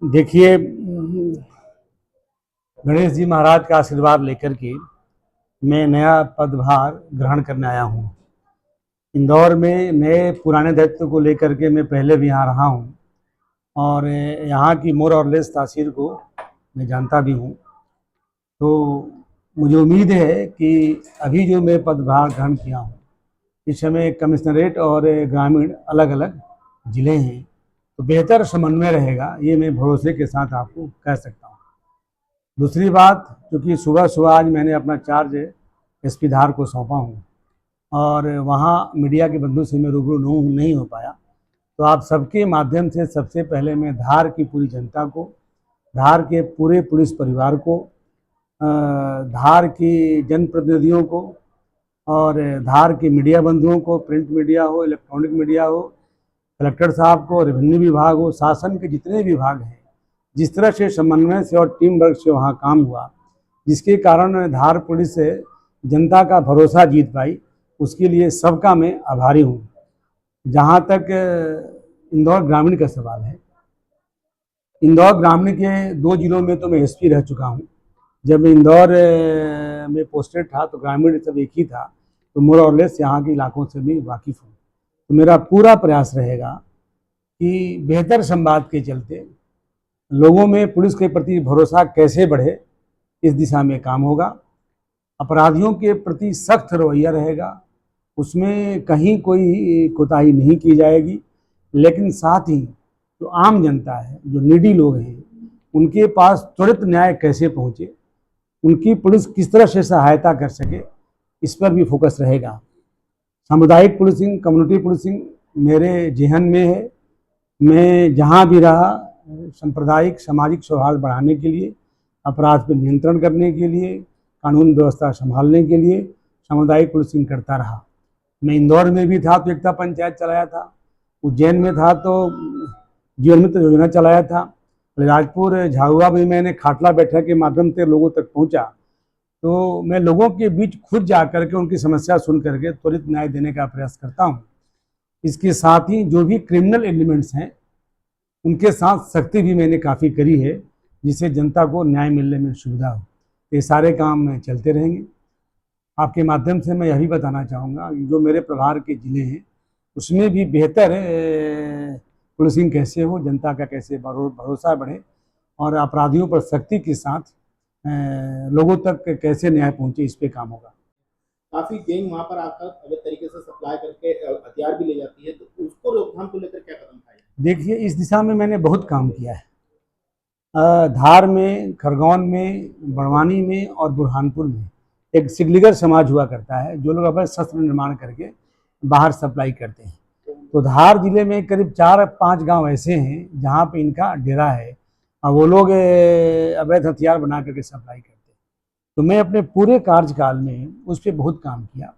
देखिए, गणेश जी महाराज का आशीर्वाद लेकर के मैं नया पदभार ग्रहण करने आया हूँ। इंदौर में नए पुराने दायित्व को लेकर के मैं पहले भी यहाँ रहा हूँ और यहाँ की मोर और लेस तासीर को मैं जानता भी हूँ। तो मुझे उम्मीद है कि अभी जो मैं पदभार ग्रहण किया हूँ, इस समय कमिश्नरेट और ग्रामीण अलग अलग ज़िले हैं, तो बेहतर समन्वय रहेगा, ये मैं भरोसे के साथ आपको कह सकता हूँ। दूसरी बात, क्योंकि सुबह सुबह आज मैंने अपना चार्ज एसपी धार को सौंपा हूँ और वहाँ मीडिया के बंधु से मैं रूबरू नहीं हो पाया, तो आप सबके माध्यम से सबसे पहले मैं धार की पूरी जनता को, धार के पूरे पुलिस परिवार को, धार की जनप्रतिनिधियों को और धार के मीडिया बंधुओं को, प्रिंट मीडिया हो, इलेक्ट्रॉनिक मीडिया हो, कलेक्टर साहब को, रेवेन्यू विभाग हो, शासन के जितने विभाग हैं, जिस तरह से समन्वय से और टीम वर्क से वहाँ काम हुआ, जिसके कारण धार पुलिस से जनता का भरोसा जीत पाई, उसके लिए सबका मैं आभारी हूँ। जहाँ तक इंदौर ग्रामीण का सवाल है, इंदौर ग्रामीण के 2 जिलों में तो मैं एसपी रह चुका हूँ। जब मैं इंदौर में पोस्टेड था तो ग्रामीण सब एक ही था, तो मोर और लेस यहाँ के इलाकों से भी वाकिफ़ हूँ। तो मेरा पूरा प्रयास रहेगा कि बेहतर संवाद के चलते लोगों में पुलिस के प्रति भरोसा कैसे बढ़े, इस दिशा में काम होगा। अपराधियों के प्रति सख्त रवैया रहेगा, उसमें कहीं कोई कोताही नहीं की जाएगी, लेकिन साथ ही जो आम जनता है, जो नीडी लोग हैं, उनके पास त्वरित न्याय कैसे पहुँचे, उनकी पुलिस किस तरह से सहायता कर सके, इस पर भी फोकस रहेगा। सामुदायिक पुलिसिंग, कम्युनिटी पुलिसिंग मेरे जेहन में है। मैं जहाँ भी रहा, सांप्रदायिक सामाजिक सौहार्द बढ़ाने के लिए, अपराध पर नियंत्रण करने के लिए, कानून व्यवस्था संभालने के लिए सामुदायिक पुलिसिंग करता रहा। मैं इंदौर में भी था तो एकता पंचायत चलाया था, उज्जैन में था तो जीवन मित्र योजना चलाया था, राजपुर झाबुआ में मैंने खाटला बैठक के माध्यम से लोगों तक पहुंचा। तो मैं लोगों के बीच खुद जा करके उनकी समस्या सुन करके त्वरित न्याय देने का प्रयास करता हूँ। इसके साथ ही जो भी क्रिमिनल एलिमेंट्स हैं, उनके साथ सख्ती भी मैंने काफ़ी करी है, जिससे जनता को न्याय मिलने में सुविधा हो। ये सारे काम चलते रहेंगे। आपके माध्यम से मैं यह भी बताना चाहूँगा, जो मेरे प्रभार के ज़िले हैं, उसमें भी बेहतर पुलिसिंग कैसे हो, जनता का कैसे भरोसा बढ़े और अपराधियों पर सख्ती के साथ लोगों तक कैसे न्याय पहुँचे, इस पे काम होगा। काफी गैंग वहां पर आकर अवैध तरीके से सप्लाई करके हथियार भी ले जाती है, तो उसको रोकथाम को लेकर क्या कदम उठाए? देखिए, इस दिशा में मैंने बहुत काम किया है। धार में, खरगोन में, बड़वानी में और बुरहानपुर में एक सिगलिगर समाज हुआ करता है, जो लोग अवैध शस्त्र निर्माण करके बाहर सप्लाई करते हैं। तो धार जिले में करीब 4-5 गांव ऐसे हैं जहां पे इनका डेरा है और वो लोग अवैध हथियार बना करके सप्लाई करते हैं। तो मैं अपने पूरे कार्यकाल में उस पर बहुत काम किया।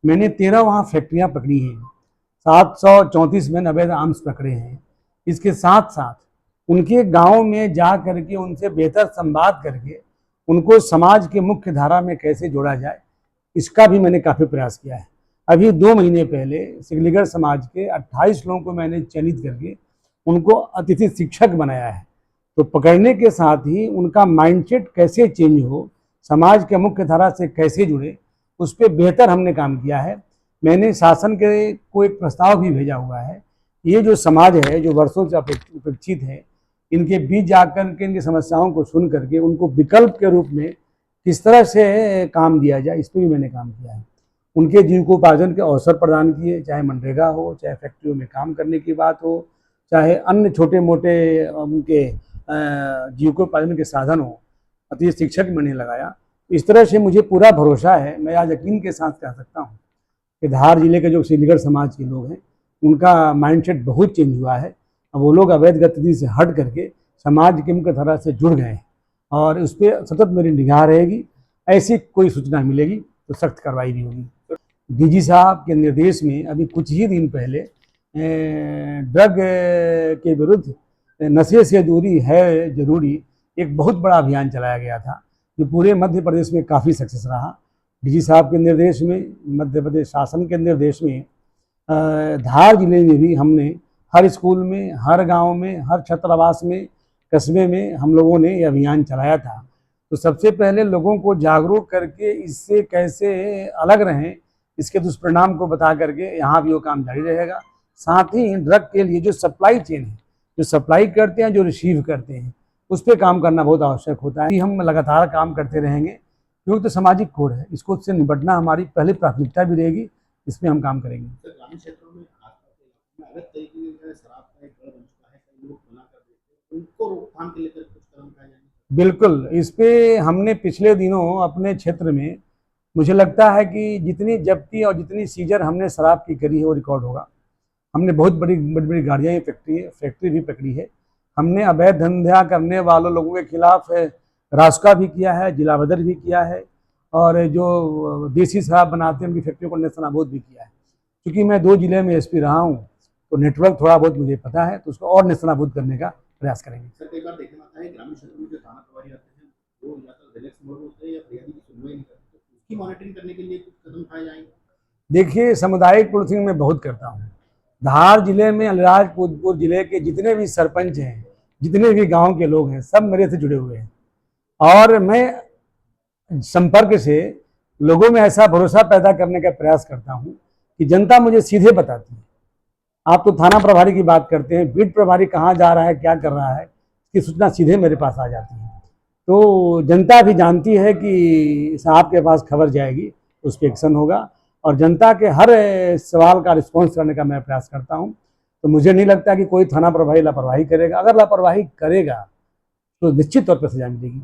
मैंने 13 वहाँ फैक्ट्रियाँ पकड़ी हैं, 734 मैन अवैध आर्म्स पकड़े हैं। इसके साथ साथ उनके गांव में जा करके उनसे बेहतर संवाद करके उनको समाज के मुख्य धारा में कैसे जोड़ा जाए, इसका भी मैंने काफ़ी प्रयास किया है। अभी 2 महीने पहले सिगलीगढ़ समाज के 28 लोगों को मैंने चयनित करके उनको अतिथि शिक्षक बनाया है। तो पकड़ने के साथ ही उनका माइंडसेट कैसे चेंज हो, समाज के मुख्य धारा से कैसे जुड़े, उस पर बेहतर हमने काम किया है। मैंने शासन के को एक प्रस्ताव भी भेजा हुआ है। ये जो समाज है, जो वर्षों से उपेक्षित है, इनके बीच जाकर के इनकी समस्याओं को सुन करके उनको विकल्प के रूप में किस तरह से काम दिया जाए, इस पर भी मैंने काम किया है। उनके जीविकोपार्जन के अवसर प्रदान किए, चाहे मनरेगा हो, चाहे फैक्ट्रियों में काम करने की बात हो, चाहे अन्य छोटे मोटे उनके जीविकोपार्जन के साधन हो, अति शिक्षक मैंने लगाया। इस तरह से मुझे पूरा भरोसा है, मैं आज यकीन के साथ कह सकता हूँ कि धार जिले के जो सिगलीगढ़ समाज के लोग हैं, उनका माइंडसेट बहुत चेंज हुआ है। अब वो लोग अवैध गतिविधि से हट करके समाज की मुख्य धारा से जुड़ गए हैं और उस पर सतत मेरी निगाह रहेगी। ऐसी कोई सूचना मिलेगी तो सख्त कार्रवाई भी होगी। डीजी साहब के निर्देश में अभी कुछ ही दिन पहले ड्रग के विरुद्ध नशे से दूरी है जरूरी एक बहुत बड़ा अभियान चलाया गया था, जो पूरे मध्य प्रदेश में काफ़ी सक्सेस रहा। डीजी साहब के निर्देश में, मध्य प्रदेश शासन के निर्देश में धार जिले में भी हमने हर स्कूल में, हर गांव में, हर छात्रावास में कस्बे में हम लोगों ने ये अभियान चलाया था। तो सबसे पहले लोगों को जागरूक करके इससे कैसे अलग रहें, इसके दुष्परिणाम को बता करके यहाँ भी वो काम जारी रहेगा। साथ ही ड्रग के लिए जो सप्लाई चेन है, जो सप्लाई करते हैं, जो रिसीव करते हैं, उस पर काम करना बहुत आवश्यक होता है। हम लगातार काम करते रहेंगे क्योंकि तो सामाजिक कोड है, इसको से निपटना हमारी पहली प्राथमिकता भी रहेगी, इसमें हम काम करेंगे। सर, ग्रामीण क्षेत्रों में आसपास के इलाकों में अवैध तरीके से शराब का एक गढ़ बन चुका है, कई लोग बना कर देते हैं, उनको रोकथाम के लेकर कुछ कदम उठाए जाएंगे? बिल्कुल, इस पे हमने पिछले दिनों अपने क्षेत्र में, मुझे लगता है कि जितनी जब्ती और जितनी सीजर हमने शराब की करी है वो रिकॉर्ड होगा। हमने बहुत बड़ी बड़ी बड़ी गाड़ियाँ, फैक्ट्री भी पकड़ी है। हमने अवैध धंधा करने वालों लोगों के खिलाफ रासुका भी किया है, जिला बदर भी किया है, और जो देसी शराब बनाते हैं उनकी फैक्ट्रियों को नेस्तनाबूद भी किया है। क्योंकि मैं 2 जिले में एसपी रहा हूँ तो नेटवर्क थोड़ा बहुत मुझे पता है, तो उसको और नेस्तनाबूद करने का प्रयास करेंगे। सर, कई बार देखने में आता है ग्रामीण क्षेत्रों में जो थाना प्रभारी आते हैं वो या तो रिलैक्स मोड में होते हैं या फरियादी की सुनवाई नहीं करते, तो उसकी मॉनिटरिंग करने के लिए कुछ कदम उठाए जाएंगे? देखिए, सामुदायिक पुलिसिंग मैं बहुत करता हूँ। धार जिले में अलीराजपुर जिले के जितने भी सरपंच हैं, जितने भी गांव के लोग हैं, सब मेरे से जुड़े हुए हैं, और मैं संपर्क से लोगों में ऐसा भरोसा पैदा करने का प्रयास करता हूँ कि जनता मुझे सीधे बताती है। आप तो थाना प्रभारी की बात करते हैं, बीट प्रभारी कहाँ जा रहा है, क्या कर रहा है, इसकी सूचना सीधे मेरे पास आ जाती है। तो जनता भी जानती है कि साहब के पास खबर जाएगी, उस पर एक्शन होगा, और जनता के हर सवाल का रिस्पॉन्स करने का मैं प्रयास करता हूं। तो मुझे नहीं लगता कि कोई थाना प्रभारी लापरवाही करेगा। अगर लापरवाही करेगा तो निश्चित तौर पर सजा मिलेगी।